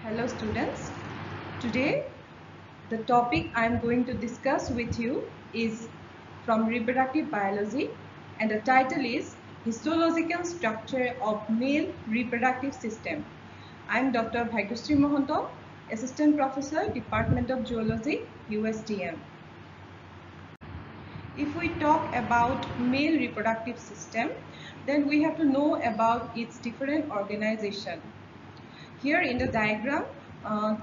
Hello students. Today the topic I am going to discuss with you is from reproductive biology, and the title is Histological Structure of Male Reproductive System. I am Dr. Bhagyashree Mohanto, Assistant Professor, Department of Zoology, USDM. If we talk about male reproductive system, then we have to know about its different organization. Here in the diagram,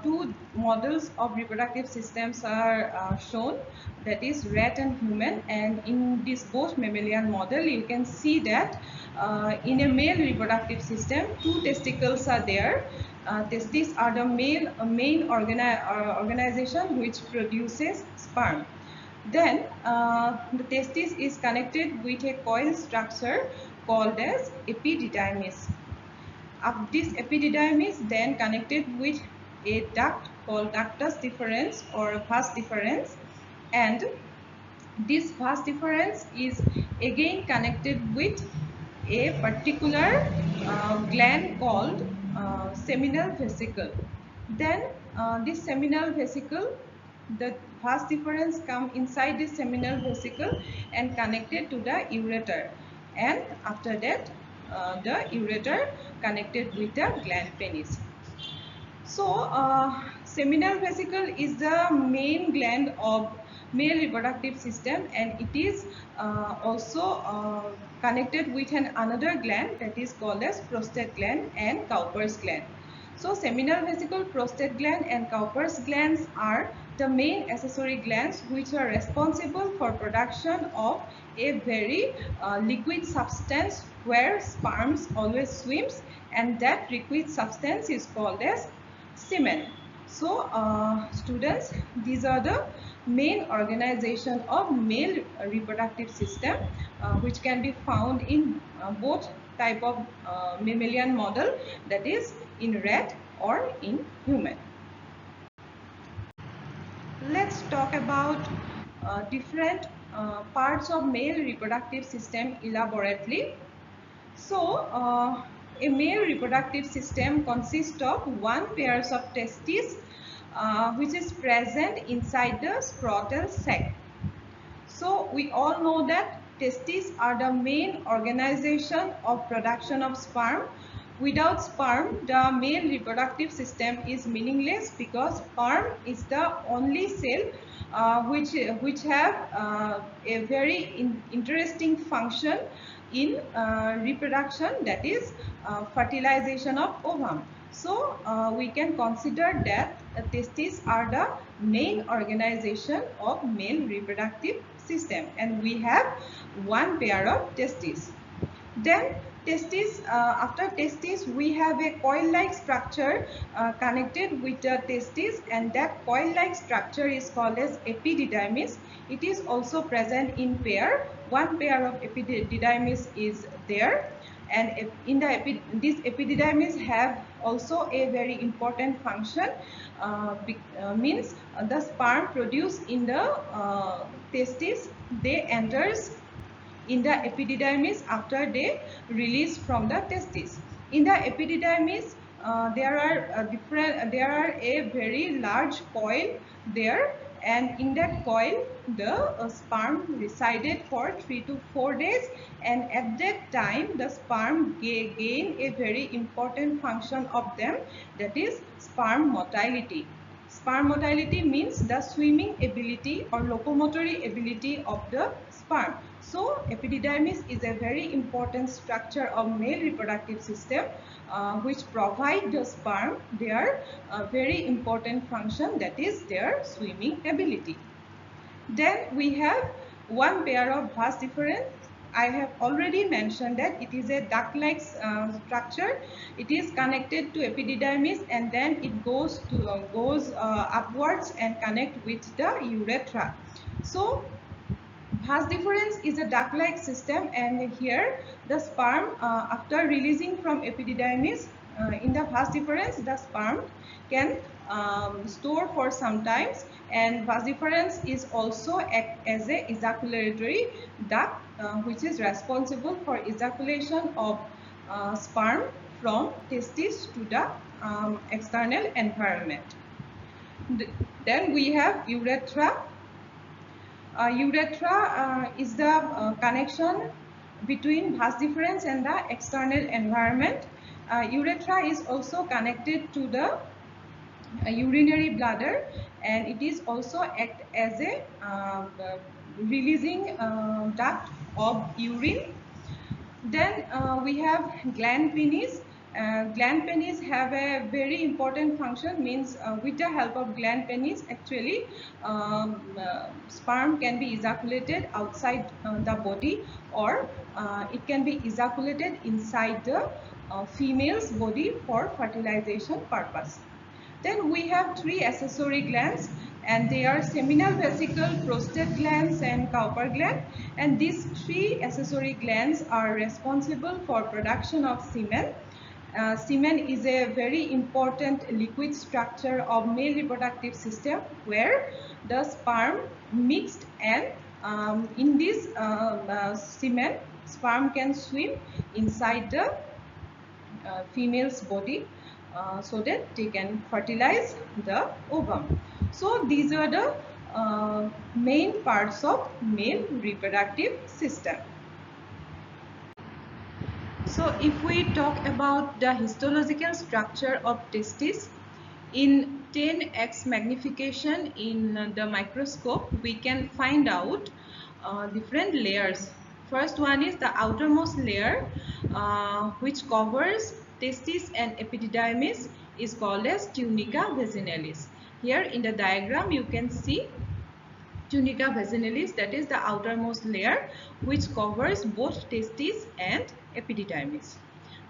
two models of reproductive systems are shown, that is rat and human, and in this both mammalian model you can see that in a male reproductive system two testicles are there. Testes are the main organization which produces sperm. Then the testis is connected with a coil structure called as epididymis. This epididymis then connected with a duct called ductus deferens or vas deferens, and this vas deferens is again connected with a particular gland called seminal vesicle. Then this seminal vesicle, the vas deferens come inside this seminal vesicle and connected to the ureter, and after that the ureter connected with the gland penis. So seminal vesicle is the main gland of male reproductive system, and it is also connected with another gland that is called as prostate gland and Cowper's gland. So seminal vesicle, prostate gland and Cowper's glands are the main accessory glands which are responsible for production of a very liquid substance where sperms always swims, and that liquid substance is called as semen. So students, these are the main organization of male reproductive system which can be found in both type of mammalian model, that is in rat or in human. Let's talk about different parts of male reproductive system elaborately. So, a male reproductive system consists of one pair of testes which is present inside the scrotal sac. So, we all know that testes are the main organization of production of sperm. Without sperm, the male reproductive system is meaningless, because sperm is the only cell which have a very interesting function in reproduction, that is fertilization of ovum. So we can consider that testes are the main organization of male reproductive system, and we have one pair of testes. Then testes, after testes we have a coil-like structure connected with the testes, and that coil-like structure is called as epididymis. It is also present in pair. One pair of epididymis is there, and in this epididymis have also a very important function, means the sperm produced in the testes, they enters in the epididymis after they release from the testes. In the epididymis, there are a very large coil there, and in that coil the sperm resided for 3 to 4 days, and at that time the sperm gain a very important function of them, that is sperm motility. Sperm motility means the swimming ability or locomotory ability of the sperm. So epididymis is a very important structure of male reproductive system which provide the sperm their very important function, that is their swimming ability. Then we have one pair of vas deferens. I have already mentioned that it is a duct-like structure. It is connected to epididymis, and then it goes upwards and connect with the urethra. So vas deferens is a duct-like system, and here the sperm after releasing from epididymis in the vas deferens, the sperm can store for some times, and vas deferens is also act as a ejaculatory duct which is responsible for ejaculation of sperm from testes to the external environment. Then we have urethra. Urethra is the connection between vas deferens and the external environment. Urethra is also connected to the urinary bladder, and it is also act as a releasing duct of urine. Then we have gland penis. Gland penis have a very important function, means with the help of gland penis actually sperm can be ejaculated outside the body, or it can be ejaculated inside the female's body for fertilization purpose. Then we have three accessory glands, and they are seminal vesicle, prostate glands, and Cowper gland. And these three accessory glands are responsible for production of semen. Semen is a very important liquid structure of male reproductive system, where the sperm mixed, and in this semen, sperm can swim inside the female's body so that they can fertilize the ovum. So these are the main parts of male reproductive system. So if we talk about the histological structure of testis, in 10x magnification in the microscope, we can find out different layers. First one is the outermost layer, which covers testis and epididymis, is called as tunica vaginalis. Here in the diagram you can see tunica vaginalis, that is the outermost layer which covers both testis and epididymis.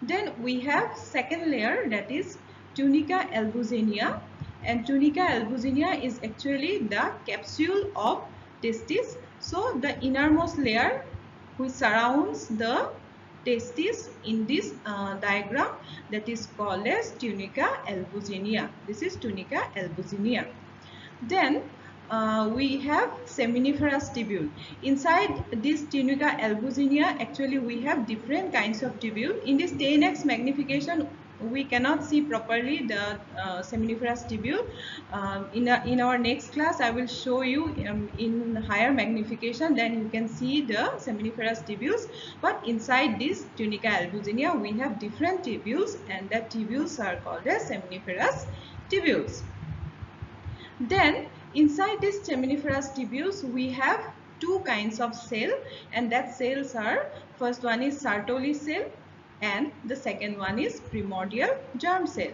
Then we have second layer, that is tunica albuginea, and tunica albuginea is actually the capsule of testis. So the innermost layer which surrounds the testis in this diagram, that is called as tunica albuginea. This is tunica albuginea. Then we have seminiferous tubule. Inside this tunica albuginea, actually we have different kinds of tubule. In this 10x magnification, we cannot see properly the seminiferous tubule. In our next class, I will show you in higher magnification, then you can see the seminiferous tubules. But inside this tunica albuginea, we have different tubules, and the tubules are called as seminiferous tubules. Then inside this seminiferous tubules, we have two kinds of cell, and that cells are, first one is Sertoli cell, and the second one is primordial germ cell.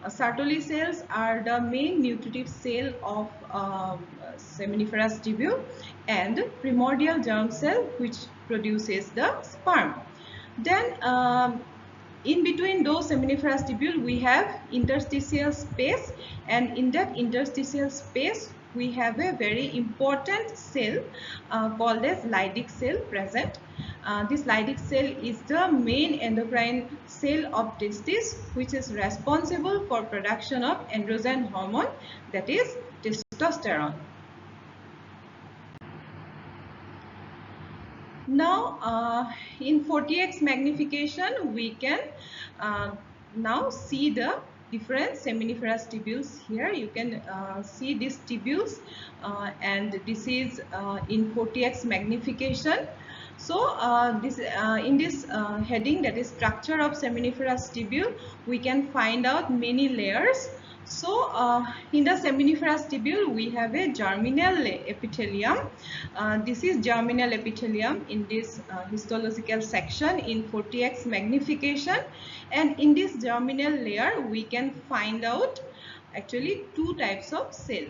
Sertoli cells are the main nutritive cell of seminiferous tubule, and primordial germ cell which produces the sperm. Then in between those seminiferous tubule, we have interstitial space, and in that interstitial space we have a very important cell called as Leydig cell present. This Leydig cell is the main endocrine cell of testis, which is responsible for production of androgen hormone, that is testosterone. Now in 40x magnification, we can now see the different seminiferous tubules. Here you can see these tubules, and this is in 40x magnification. So in this heading, that is structure of seminiferous tubule, we can find out many layers. So in the seminiferous tubule, we have a germinal epithelium. This is germinal epithelium in this histological section in 40x magnification, and in this germinal layer we can find out actually two types of cell.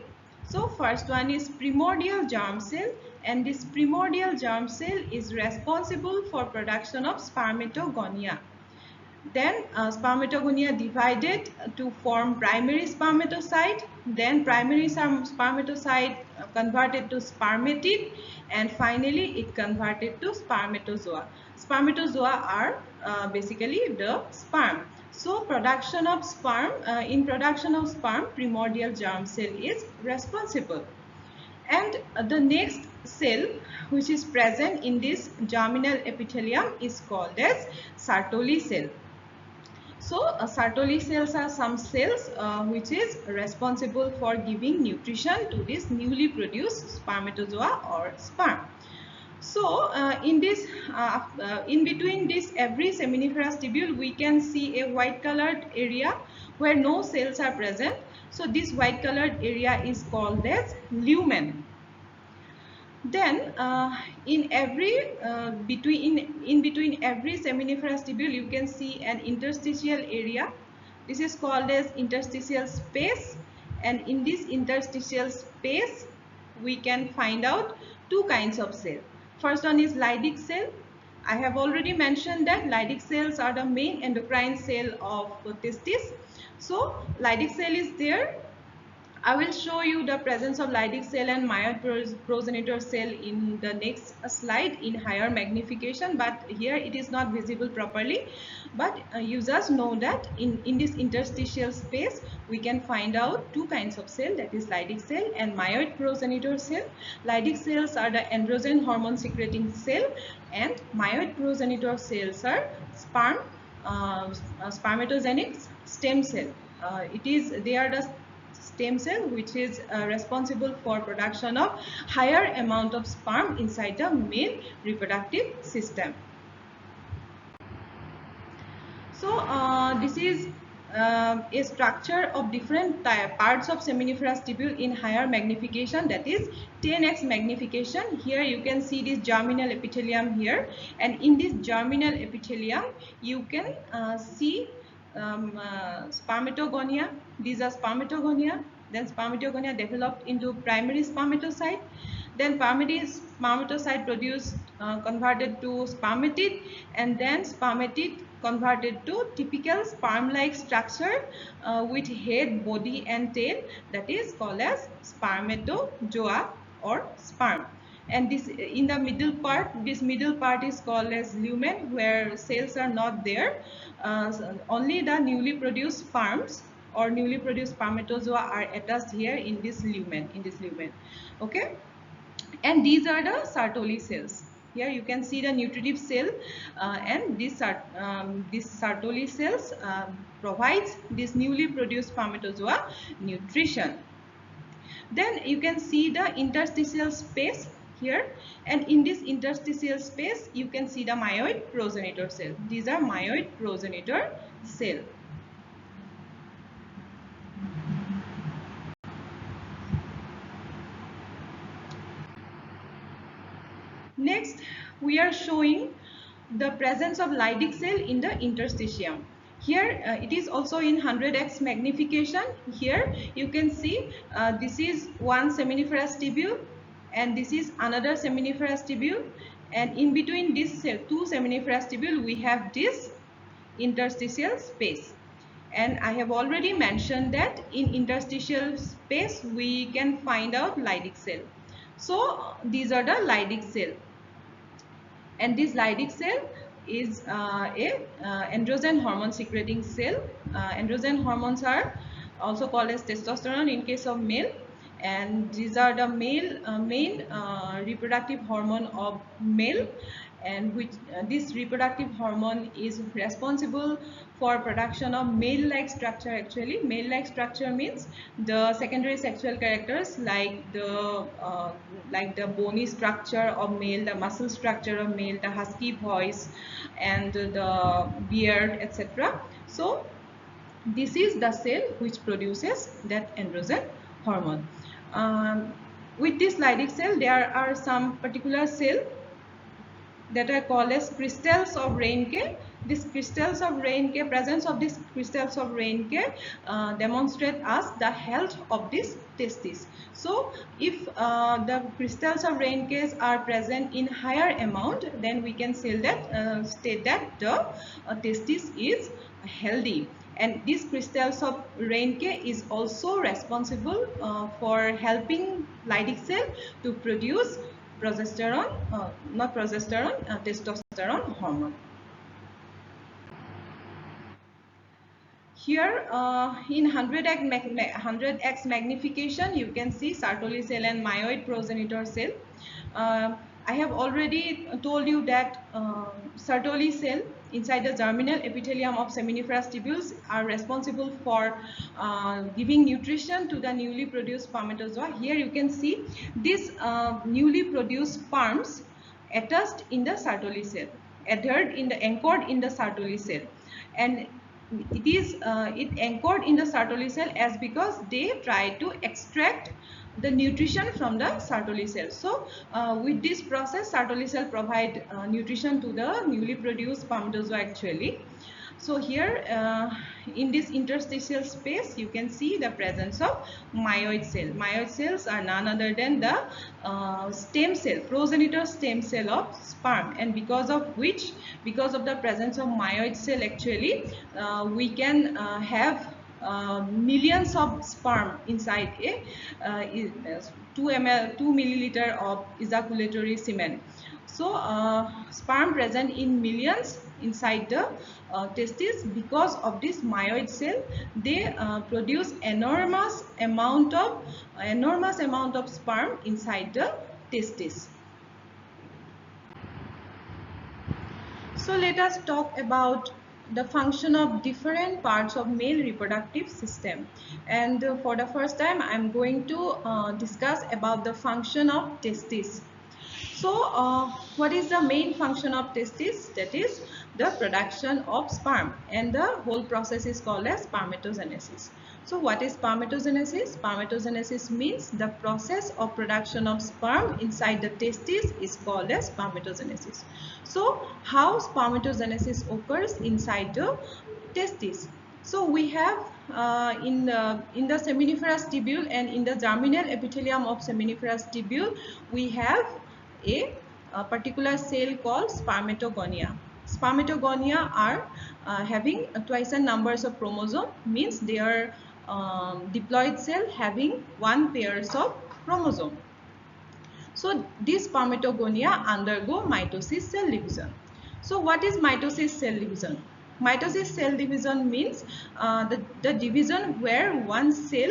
So first one is primordial germ cell, and this primordial germ cell is responsible for production of spermatogonia. Then spermatogonia divided to form primary spermatocyte, then primary spermatocyte converted to spermatid, and finally it converted to spermatozoa. Spermatozoa are basically the sperm. So production of sperm, in production of sperm, primordial germ cell is responsible. And the next cell which is present in this germinal epithelium is called as Sertoli cell. So Sertoli cells are some cells which is responsible for giving nutrition to this newly produced spermatozoa or sperm. So in between this every seminiferous tubule, we can see a white colored area where no cells are present. So this white colored area is called as lumen. Then in every in between every seminiferous tubule, you can see an interstitial area. This is called as interstitial space, and in this interstitial space we can find out two kinds of cell. First one is Leydig cell. I have already mentioned that Leydig cells are the main endocrine cell of testis. So Leydig cell is there. I will show you the presence of Leydig cell and myoid progenitor cell in the next slide in higher magnification, but here it is not visible properly. But you just know that in this interstitial space we can find out two kinds of cell, that is Leydig cell and myoid progenitor cell. Leydig cells are the androgen hormone secreting cell, and myoid progenitor cells are spermatogenic stem cell. They are the stem cell which is responsible for production of higher amount of sperm inside the male reproductive system. So this is a structure of different parts of seminiferous tubule in higher magnification, that is 10x magnification. Here you can see this germinal epithelium here, and in this germinal epithelium you can see spermatogonia. These are spermatogonia. Then spermatogonia developed into primary spermatocyte. Then primary spermatocyte produced converted to spermatid, and then spermatid converted to typical sperm-like structure with head, body, and tail, that is called as spermatozoa or sperm. And this in the middle part, this middle part is called as lumen, where cells are not there. Only the newly produced sperms or newly produced spermatozoa are attached here in this lumen. Okay, and these are the Sertoli cells. Here you can see the nutritive cell, and this Sertoli cells provides this newly produced spermatozoa nutrition. Then you can see the interstitial space here, and in this interstitial space you can see the myoid progenitor cell. These are myoid progenitor cell. Next, we are showing the presence of Leydig cell in the interstitium. Here it is also in 100x magnification. Here you can see this is one seminiferous tubule, and this is another seminiferous tubule, and in between these two seminiferous tubule we have this interstitial space. And I have already mentioned that in interstitial space we can find out Leydig cell. So these are the Leydig cell, and this Leydig cell is androgen hormone secreting cell. Androgen hormones are also called as testosterone in case of male, and these are the main reproductive hormone of male, and which this reproductive hormone is responsible for production of male-like structure. Actually, male-like structure means the secondary sexual characters like the bony structure of male, the muscle structure of male, the husky voice, and the beard, etc. So this is the cell which produces that androgen hormone. With this Leydig cell, there are some particular cells that are called as crystals of Reinke. These crystals of Reinke, presence of these crystals of Reinke demonstrate us the health of this testis. So if the crystals of Reinke are present in higher amount, then we can say that state that the testis is healthy. And these crystals of Reinke is also responsible for helping Leydig cell to produce progesterone, testosterone hormone. Here in 100x magnification, you can see Sertoli cell and myoid progenitor cell. I have already told you that Sertoli cell inside the germinal epithelium of seminiferous tubules are responsible for giving nutrition to the newly produced spermatozoa. Here you can see these newly produced sperms attached in the Sertoli cell, anchored in the Sertoli cell, and it anchored in the Sertoli cell as because they try to extract the nutrition from the Sertoli cell. So with this process, Sertoli cell provide nutrition to the newly produced spermatozoa actually. So here in this interstitial space you can see the presence of myoid cell. Myoid cells are none other than the stem cell, progenitor stem cell of sperm, and because of the presence of myoid cell actually we can have millions of sperm inside a 2 milliliter of ejaculatory semen. So sperm present in millions inside the testes. Because of this myoid cell, they produce enormous amount of sperm inside the testes. So let us talk about the function of different parts of male reproductive system, and for the first time I am going to discuss about the function of testes. So what is the main function of testes? That is the production of sperm, and the whole process is called as spermatogenesis. So what is spermatogenesis? Spermatogenesis means the process of production of sperm inside the testes is called as spermatogenesis. So how spermatogenesis occurs inside the testes? So we have in the seminiferous tubule and in the germinal epithelium of seminiferous tubule we have a particular cell called spermatogonia. Spermatogonia are having twice the numbers of chromosome, means they are diploid cell having one pairs of chromosome. So these spermatogonia undergo mitosis cell division. So what is mitosis cell division? Mitosis cell division means the division where one cell,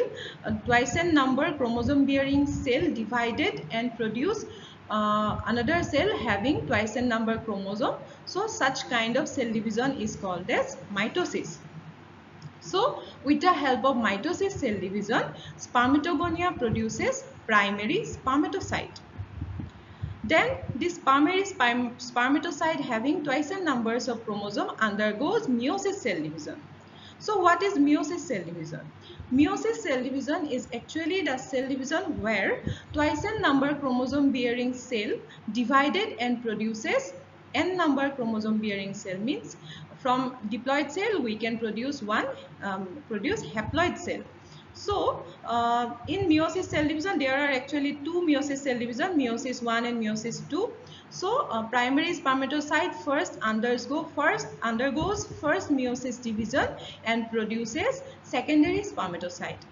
twice n number chromosome bearing cell divided and produce another cell having twice n number chromosome. So such kind of cell division is called as mitosis. So with the help of mitosis cell division, spermatogonia produces primary spermatocyte. Then this primary spermatocyte having twice the numbers of chromosome undergoes meiosis cell division. So what is meiosis cell division? Meiosis cell division is actually the cell division where twice n number chromosome bearing cell divided and produces n number chromosome bearing cell, means from diploid cell we can produce haploid cell. So in meiosis cell division there are actually two meiosis cell division, meiosis 1 and meiosis 2. So primary spermatocyte undergoes first meiosis division and produces secondary spermatocyte.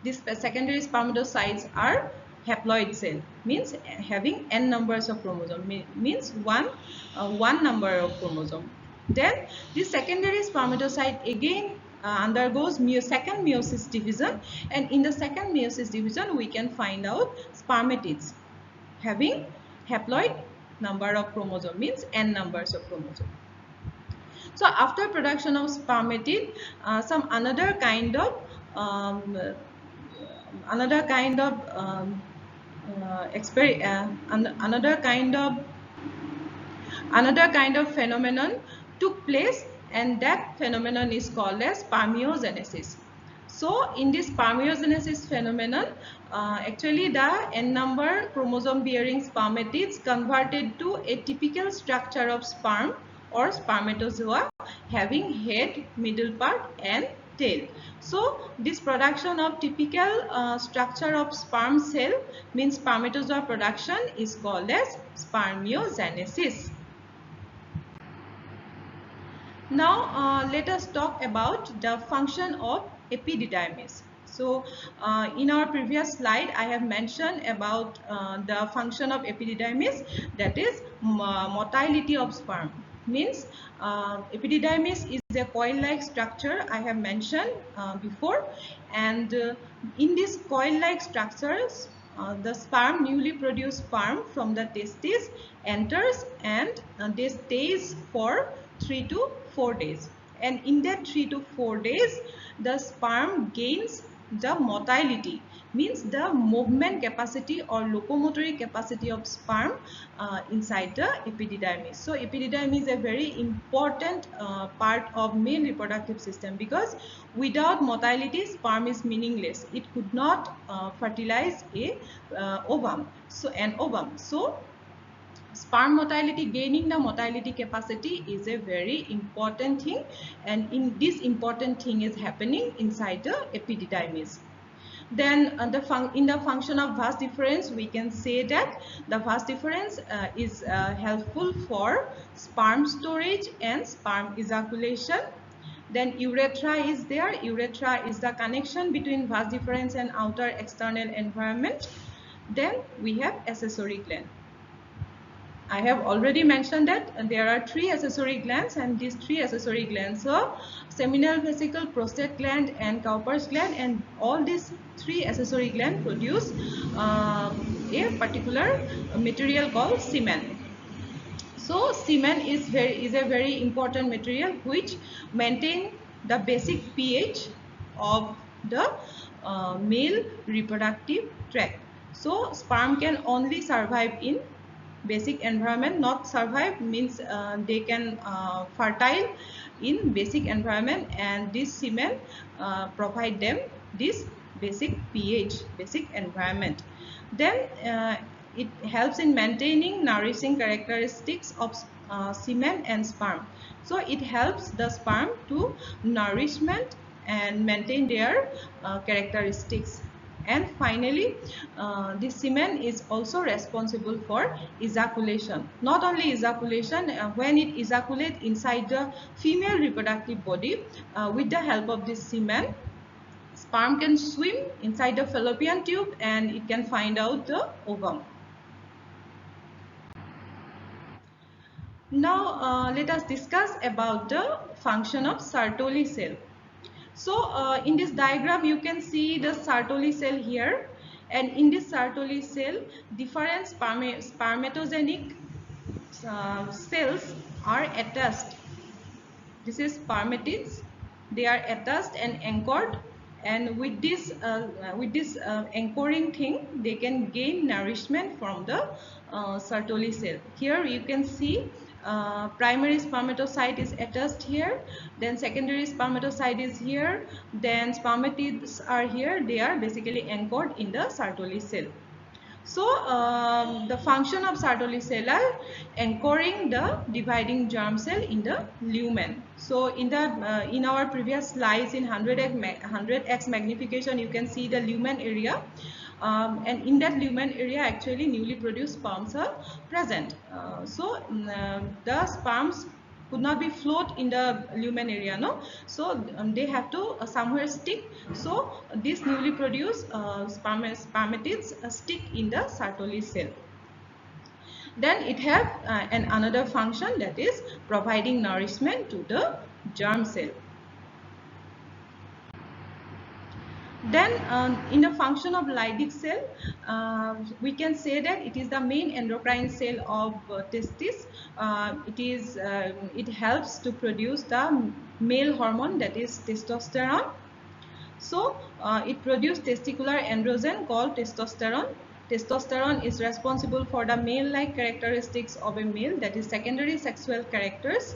These secondary spermatocytes are haploid cell, means having n numbers of chromosome, means one number of chromosome. Then this secondary spermatocyte again undergoes second meiosis division, and in the second meiosis division we can find out spermatids having haploid number of chromosome, means n numbers of chromosome. So after production of spermatid, some another kind of phenomenon took place, and that phenomenon is called as spermiogenesis. So in this spermiogenesis phenomenon, actually the n number chromosome bearing spermatids converted to a typical structure of sperm or spermatozoa having head, middle part and tail. So this production of typical structure of sperm cell, means spermatozoa production, is called as spermiogenesis. Now let us talk about the function of epididymis. So in our previous slide I have mentioned about the function of epididymis, that is motility of sperm. Means epididymis is a coil-like structure I have mentioned before, and in this coil-like structures the newly produced sperm from the testes enters, and they stays for 3 to 4 days, and in that 3 to 4 days the sperm gains the motility, means the movement capacity or locomotory capacity of sperm inside the epididymis. So epididymis is a very important part of male reproductive system, because without motility sperm is meaningless. It could not fertilize a ovum, so an ovum. So sperm motility, gaining the motility capacity is a very important thing, and in this important thing is happening inside the epididymis. Then in the function of vas deferens, we can say that the vas deferens is helpful for sperm storage and sperm ejaculation. Then urethra is there. Urethra is the connection between vas deferens and outer external environment. Then we have accessory gland. I have already mentioned that there are 3 accessory glands, and these 3 accessory glands are seminal vesicle, prostate gland and Cowper's gland, and all these 3 accessory glands produce a particular material called semen. So semen is a very important material which maintain the basic pH of the male reproductive tract. So sperm can only survive in basic environment. Not survive means they can fertile in basic environment, and this semen provide them this basic pH, basic environment. Then it helps in maintaining nourishing characteristics of semen and sperm. So it helps the sperm to nourishment and maintain their characteristics. And finally, this semen is also responsible for ejaculation. Not only ejaculation, when it ejaculates inside the female reproductive body, with the help of this semen, sperm can swim inside the fallopian tube and it can find out the ovum. Now let us discuss about the function of Sertoli cell. So in this diagram you can see the Sertoli cell here, and in this Sertoli cell different spermatogenic cells are attached. This is spermatids. They are attached and anchored, and with this anchoring thing they can gain nourishment from the Sertoli cell. Here you can see primary spermatocyte is attached here, then secondary spermatocyte is here, then spermatids are here. They are basically anchored in the Sertoli cell. So the function of Sertoli cell are anchoring the dividing germ cell in the lumen. So in our previous slides in 100x magnification, you can see the lumen area, and in that lumen area actually newly produced sperms are present. So the sperms could not be float in the lumen area, no. So they have to somewhere stick. So these newly produced spermatids stick in the Sertoli cell. Then it have another function, that is providing nourishment to the germ cell. Then in the function of Leydig cell, we can say that it is the main endocrine cell of testis. It helps to produce the male hormone, that is testosterone. So it produces testicular androgen called testosterone. Testosterone is responsible for the male-like characteristics of a male, that is secondary sexual characters.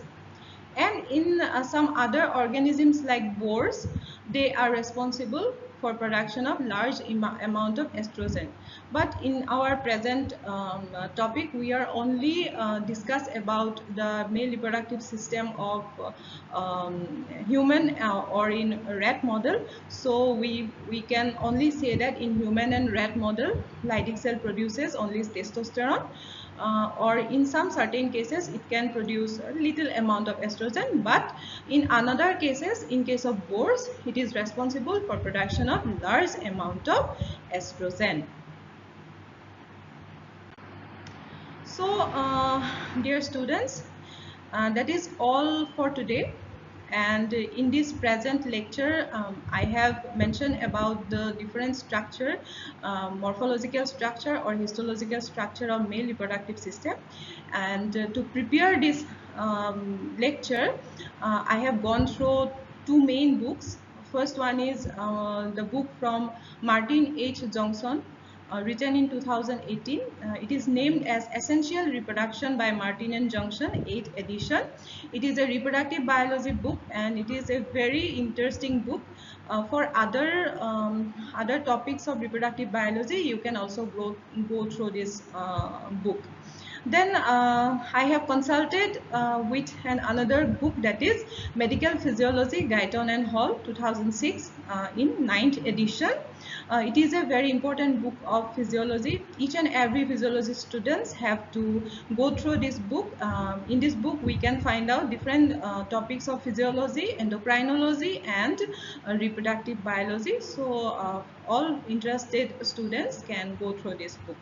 And in some other organisms like boars, they are responsible for production of large amount of estrogen. But in our present topic, we are only discuss about the male reproductive system of human or in rat model. So we can only say that in human and rat model, Leydig cell produces only testosterone. Or in some certain cases it can produce a little amount of estrogen, but in another cases, in case of boars, it is responsible for production of large amount of estrogen. So dear students, that is all for today. And in this present lecture, I have mentioned about the different structure, morphological structure or histological structure of male reproductive system. And to prepare this lecture, I have gone through two main books. First one is the book from Martin H. Johnson, written in 2018. It is named as Essential Reproduction by Martin and Johnson, 8th edition. It is a reproductive biology book, and it is a very interesting book. For other topics of reproductive biology, you can also go through this book. Then I have consulted with another book, that is Medical Physiology, Guyton and Hall, 2006, in 9th edition. It is a very important book of physiology. Each and every physiology students have to go through this book. In this book, we can find out different topics of physiology, endocrinology, and reproductive biology. So all interested students can go through this book.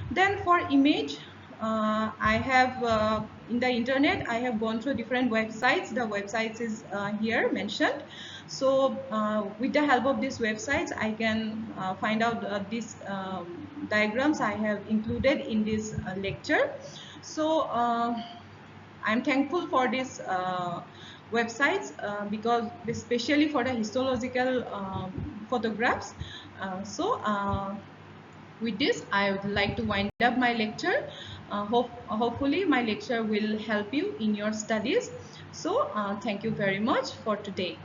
Then for image, I have in the internet, I have gone through different websites. The websites is here mentioned. So with the help of these websites, I can find out these diagrams I have included in this lecture. So I'm thankful for these websites because especially for the histological photographs. With this, I would like to wind up my lecture. Hopefully, my lecture will help you in your studies. So, thank you very much for today.